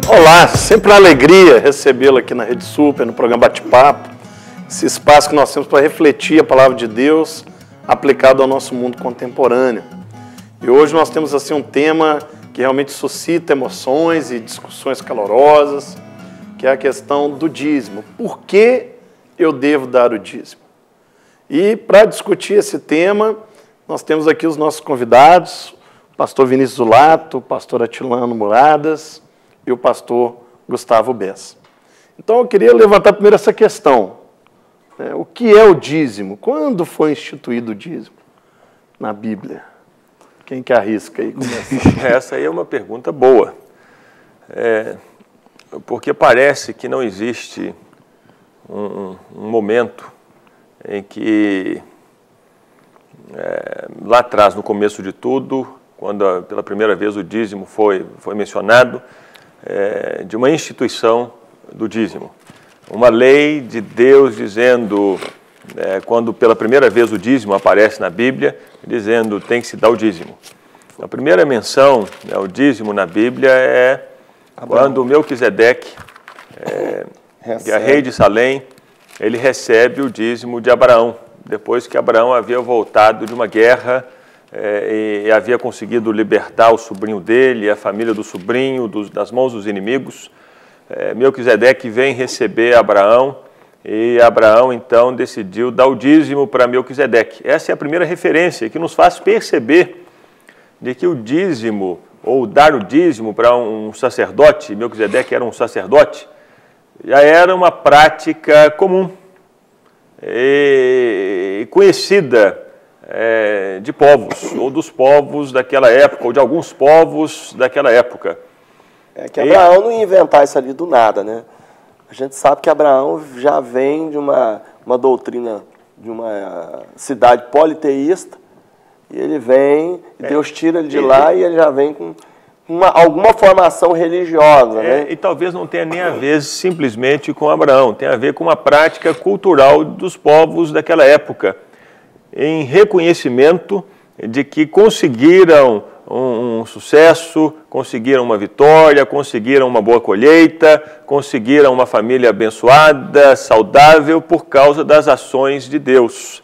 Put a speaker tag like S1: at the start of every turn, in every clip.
S1: Olá, sempre uma alegria recebê-lo aqui na Rede Super, no programa Bate-Papo, esse espaço que nós temos para refletir a palavra de Deus aplicado ao nosso mundo contemporâneo. E hoje nós temos assim um tema que realmente suscita emoções e discussões calorosas, que é a questão do dízimo. Por que eu devo dar o dízimo? E para discutir esse tema, nós temos aqui os nossos convidados, o pastor Vinícius Zulato, o pastor Atilano Muradas e o pastor Gustavo Bessa. Então eu queria levantar primeiro essa questão. O que é o dízimo? Quando foi instituído o dízimo na Bíblia? Quem que arrisca aí?
S2: Essa aí é uma pergunta boa. Porque parece que não existe um momento em que, lá atrás, no começo de tudo, quando pela primeira vez o dízimo foi mencionado, de uma instituição do dízimo. Uma lei de Deus dizendo, quando pela primeira vez o dízimo aparece na Bíblia, dizendo tem que se dar o dízimo. A primeira menção ao dízimo na Bíblia é quando Melquisedeque, que é rei de Salém, ele recebe o dízimo de Abraão, depois que Abraão havia voltado de uma guerra e havia conseguido libertar o sobrinho dele, a família do sobrinho, das mãos dos inimigos. Melquisedeque vem receber Abraão e Abraão então decidiu dar o dízimo para Melquisedeque. Essa é a primeira referência que nos faz perceber de que o dízimo, ou dar o dízimo para um sacerdote, Melquisedeque era um sacerdote, já era uma prática comum e conhecida de povos, ou dos povos daquela época, ou de alguns povos daquela época.
S3: Que Abraão não ia inventar isso ali do nada, né? A gente sabe que Abraão já vem de uma doutrina, de uma cidade politeísta, e ele vem, Deus tira ele de lá e ele já vem com alguma formação religiosa, né?
S2: E talvez não tenha nem a ver simplesmente com Abraão, tem a ver com uma prática cultural dos povos daquela época, em reconhecimento de que conseguiram um sucesso, conseguiram uma vitória, conseguiram uma boa colheita, conseguiram uma família abençoada, saudável, por causa das ações de Deus.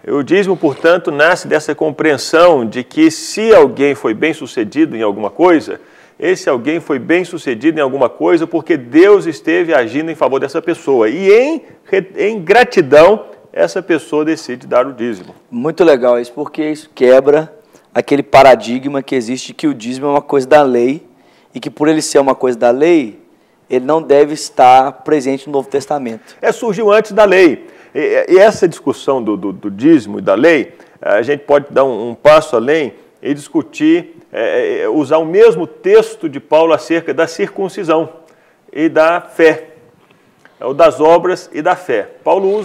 S2: O dízimo, portanto, nasce dessa compreensão de que se alguém foi bem-sucedido em alguma coisa, esse alguém foi bem-sucedido em alguma coisa porque Deus esteve agindo em favor dessa pessoa. E em gratidão, essa pessoa decide dar o dízimo.
S4: Muito legal isso, porque isso quebra aquele paradigma que existe que o dízimo é uma coisa da lei e que por ele ser uma coisa da lei, ele não deve estar presente no Novo Testamento.
S2: Surgiu antes da lei. E essa discussão do dízimo e da lei, a gente pode dar um passo além e discutir, usar o mesmo texto de Paulo acerca da circuncisão e da fé, ou das obras e da fé. Paulo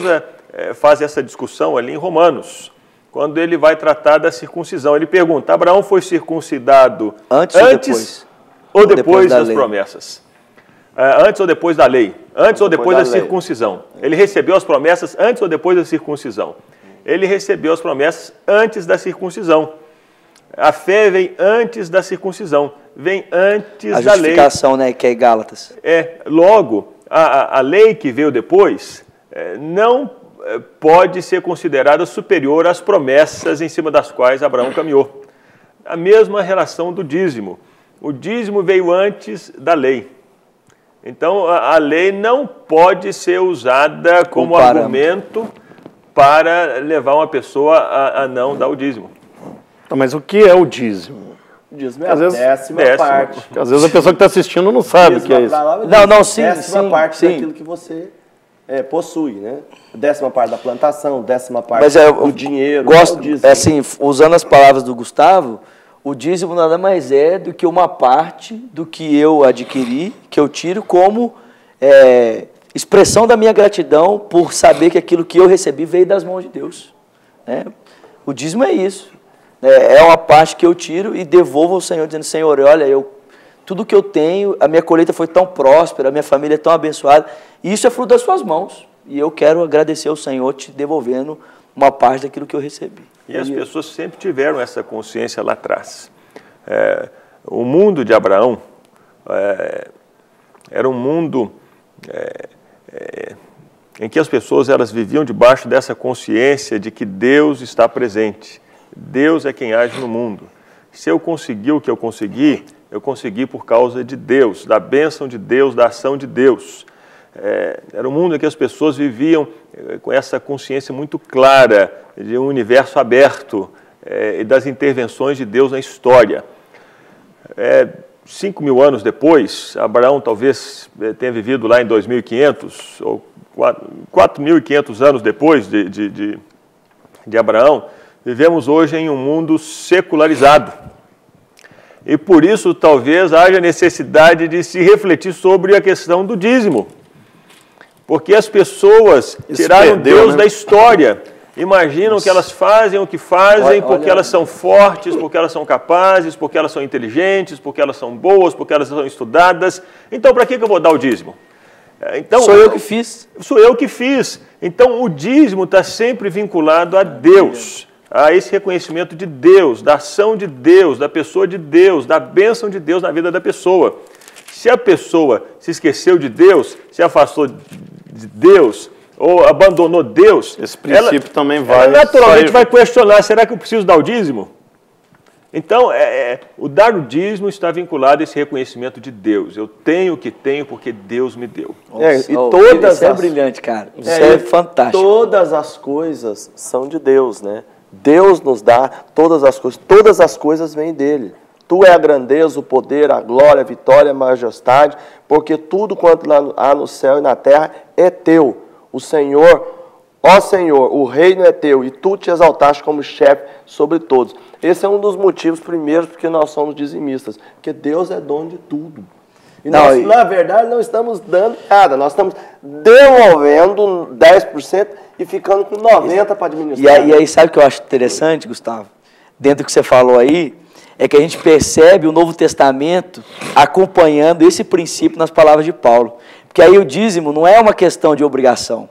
S2: faz essa discussão ali em Romanos, quando ele vai tratar da circuncisão. Ele pergunta, Abraão foi circuncidado antes ou depois das promessas? Antes ou depois da lei? Antes ou depois da circuncisão? Ele recebeu as promessas antes ou depois da circuncisão? Ele recebeu as promessas antes da circuncisão. A fé vem antes da circuncisão, vem antes da lei.
S4: A justificação, né, que é Gálatas.
S2: Logo, a lei que veio depois não pode ser considerada superior às promessas em cima das quais Abraão caminhou. A mesma relação do dízimo. O dízimo veio antes da lei. Então, a lei não pode ser usada como argumento para levar uma pessoa a não dar o dízimo.
S1: Mas o que é o dízimo?
S3: O dízimo é a décima parte.
S1: Às vezes a pessoa que está assistindo não sabe o que é isso.
S3: Décima parte daquilo que você possui, né? 10ª parte da plantação, 10ª parte do dinheiro.
S4: Gosto, assim, usando as palavras do Gustavo, o dízimo nada mais é do que uma parte do que eu adquiri, que eu tiro como expressão da minha gratidão por saber que aquilo que eu recebi veio das mãos de Deus. Né? O dízimo é isso. É uma parte que eu tiro e devolvo ao Senhor, dizendo, Senhor, olha, tudo que eu tenho, a minha colheita foi tão próspera, a minha família é tão abençoada, e isso é fruto das suas mãos. E eu quero agradecer ao Senhor te devolvendo uma parte daquilo que eu recebi.
S2: E as pessoas sempre tiveram essa consciência lá atrás. O mundo de Abraão era um mundo em que as pessoas elas viviam debaixo dessa consciência de que Deus está presente. Deus é quem age no mundo. Se eu consegui o que eu consegui por causa de Deus, da bênção de Deus, da ação de Deus. Era um mundo em que as pessoas viviam com essa consciência muito clara de um universo aberto e das intervenções de Deus na história. 5.000 anos depois, Abraão talvez tenha vivido lá em 2.500 ou 4.500 anos depois de Abraão, vivemos hoje em um mundo secularizado. E por isso talvez haja necessidade de se refletir sobre a questão do dízimo. Porque as pessoas tiraram Deus da história. Imaginam que elas fazem o que fazem porque elas são fortes, porque elas são capazes, porque elas são inteligentes, porque elas são boas, porque elas são estudadas. Então, para que eu vou dar o dízimo? Então,
S4: sou eu que fiz.
S2: Sou eu que fiz. Então, o dízimo está sempre vinculado a Deus, a esse reconhecimento de Deus, da ação de Deus, da pessoa de Deus, da bênção de Deus na vida da pessoa. Se a pessoa se esqueceu de Deus, se afastou de Deus, ou abandonou Deus,
S1: esse princípio também vai...
S2: Ela naturalmente vai questionar, será que eu preciso dar o dízimo? Então, o dar o dízimo está vinculado a esse reconhecimento de Deus. Eu tenho o que tenho porque Deus me deu.
S4: Isso é brilhante, cara. Isso é fantástico.
S3: Todas as coisas são de Deus, né? Deus nos dá todas as coisas vêm dele. Tu é a grandeza, o poder, a glória, a vitória, a majestade, porque tudo quanto há no céu e na terra é teu. O Senhor, ó Senhor, o reino é teu, e tu te exaltaste como chefe sobre todos. Esse é um dos motivos primeiros porque nós somos dizimistas, porque Deus é dono de tudo. E nós, na verdade, não estamos dando nada, nós estamos devolvendo 10% e ficando com 90% para administrar.
S4: E aí, sabe o que eu acho interessante, Gustavo? Dentro do que você falou aí, é que a gente percebe o Novo Testamento acompanhando esse princípio nas palavras de Paulo. Porque aí o dízimo não é uma questão de obrigação.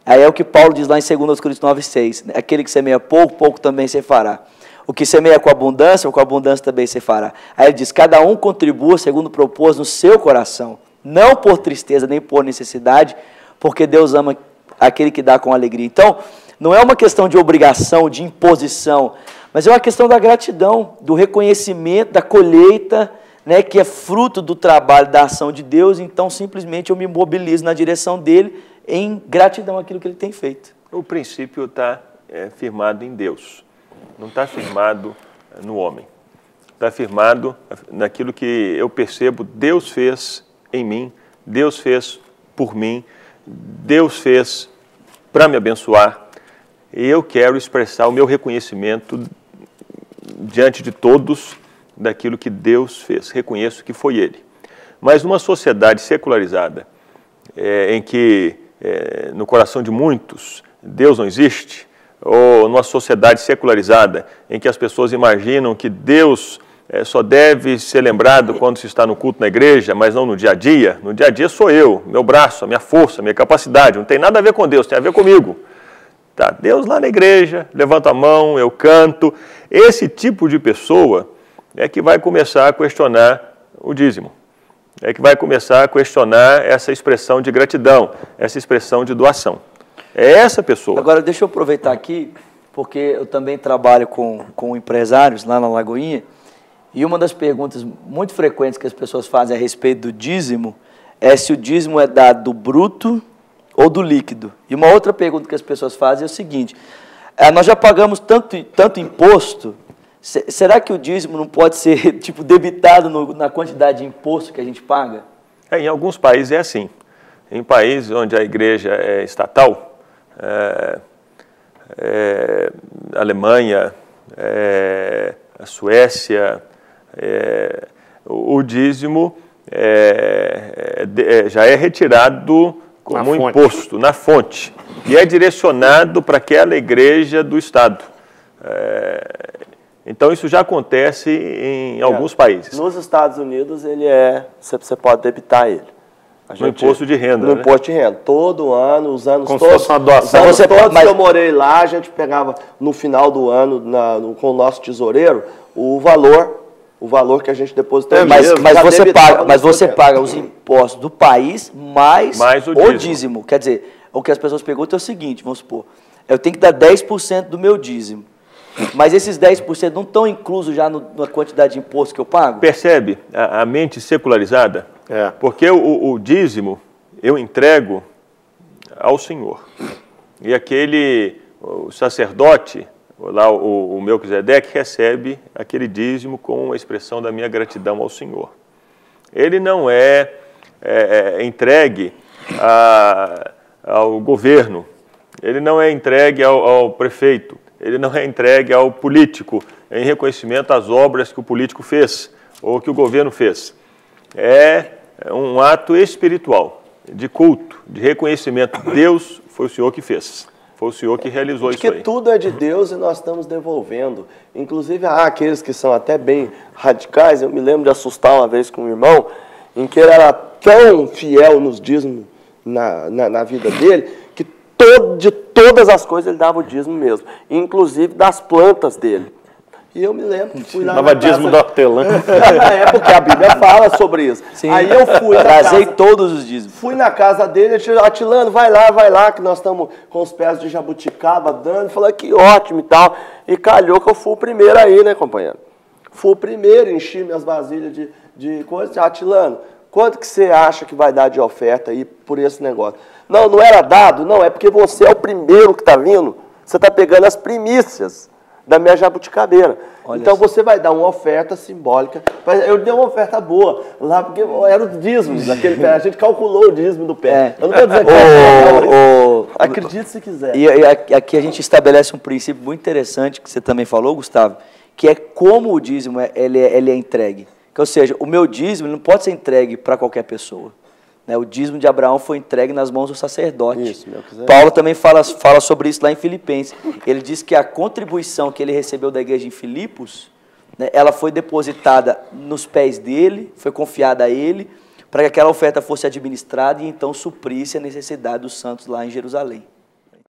S4: Aí é o que Paulo diz lá em 2 Coríntios 9,6. Aquele que semeia pouco, pouco também se fará. O que semeia com abundância também se fará. Aí ele diz, cada um contribua segundo propôs no seu coração, não por tristeza nem por necessidade, porque Deus ama aquele que dá com alegria. Então, não é uma questão de obrigação, de imposição, mas é uma questão da gratidão, do reconhecimento, da colheita, né, que é fruto do trabalho, da ação de Deus. Então, simplesmente eu me mobilizo na direção dele em gratidão àquilo que ele tem feito.
S2: O princípio está firmado em Deus, não está firmado no homem. Está firmado naquilo que eu percebo, Deus fez em mim, Deus fez por mim, Deus fez para me abençoar, e eu quero expressar o meu reconhecimento diante de todos daquilo que Deus fez. Reconheço que foi Ele. Mas numa sociedade secularizada, em que no coração de muitos Deus não existe, ou numa sociedade secularizada, em que as pessoas imaginam que Deus só deve ser lembrado quando se está no culto na igreja, mas não no dia a dia. No dia a dia sou eu, meu braço, a minha força, a minha capacidade. Não tem nada a ver com Deus, tem a ver comigo. Tá, Deus lá na igreja, levanta a mão, eu canto. Esse tipo de pessoa é que vai começar a questionar o dízimo. É que vai começar a questionar essa expressão de gratidão, essa expressão de doação. É essa pessoa.
S4: Agora, deixa eu aproveitar aqui, porque eu também trabalho com empresários lá na Lagoinha, e uma das perguntas muito frequentes que as pessoas fazem a respeito do dízimo é se o dízimo é dado do bruto ou do líquido. E uma outra pergunta que as pessoas fazem é o seguinte, nós já pagamos tanto imposto, será que o dízimo não pode ser tipo debitado na quantidade de imposto que a gente paga?
S2: Em alguns países é assim. Em países onde a igreja é estatal, Alemanha, a Suécia, o dízimo já é retirado como imposto, na fonte, e é direcionado para aquela igreja do Estado. Então, isso já acontece em alguns países.
S3: Nos Estados Unidos, você pode debitar ele.
S2: No imposto de renda,
S3: No imposto de renda. Todo ano, os anos
S1: como
S3: todos.
S1: Se fosse uma doação.
S3: Os anos todos que eu morei lá, a gente pegava no final do ano, com o nosso tesoureiro, o valor o valor que a gente depositou.
S4: Mas você paga os impostos do país mais o dízimo. Quer dizer, o que as pessoas perguntam é o seguinte, vamos supor, eu tenho que dar 10% do meu dízimo, mas esses 10% não estão inclusos já na quantidade de imposto que eu pago?
S2: Percebe a mente secularizada? Porque o dízimo eu entrego ao Senhor. E o sacerdote, lá o Melquisedeque, recebe aquele dízimo com a expressão da minha gratidão ao Senhor. Ele não é entregue ao governo, ele não é entregue ao prefeito, ele não é entregue ao político em reconhecimento às obras que o político fez ou que o governo fez. É um ato espiritual, de culto, de reconhecimento. Deus foi o Senhor que fez. Foi o Senhor que realizou isso aí.
S3: Porque tudo é de Deus e nós estamos devolvendo. Inclusive, há aqueles que são até bem radicais. Eu me lembro de assustar uma vez com um irmão, em que ele era tão fiel nos dízimos na vida dele, que de todas as coisas ele dava o dízimo mesmo, inclusive das plantas dele. E eu me lembro que fui lá
S1: dava dízimo da hortelã.
S3: É porque a Bíblia fala sobre isso.
S4: Sim.
S3: Aí eu fui
S4: trazei todos os dízimos.
S3: Fui na casa dele, ele disse, Atilano, vai lá, que nós estamos com os pés de jabuticaba dando. Falei, que ótimo e tal. E calhou que eu fui o primeiro aí, né, companheiro? Fui o primeiro, enchi minhas vasilhas de coisas. Atilano, quanto que você acha que vai dar de oferta aí por esse negócio? Não era dado? Não, é porque você é o primeiro que está vindo. Você está pegando as primícias da minha jabuticabeira. Olha, então você vai dar uma oferta simbólica. Eu dei uma oferta boa lá, porque era o dízimo daquele pé. A gente calculou o dízimo do pé. Eu não vou dizer que acredite se quiser.
S4: E aqui a gente estabelece um princípio muito interessante, que você também falou, Gustavo, que é como o dízimo ele é entregue. Ou seja, o meu dízimo não pode ser entregue para qualquer pessoa. O dízimo de Abraão foi entregue nas mãos do sacerdote. Isso, Paulo também fala sobre isso lá em Filipenses. Ele diz que a contribuição que ele recebeu da igreja em Filipos, ela foi depositada nos pés dele, foi confiada a ele, para que aquela oferta fosse administrada e então suprisse a necessidade dos santos lá em Jerusalém.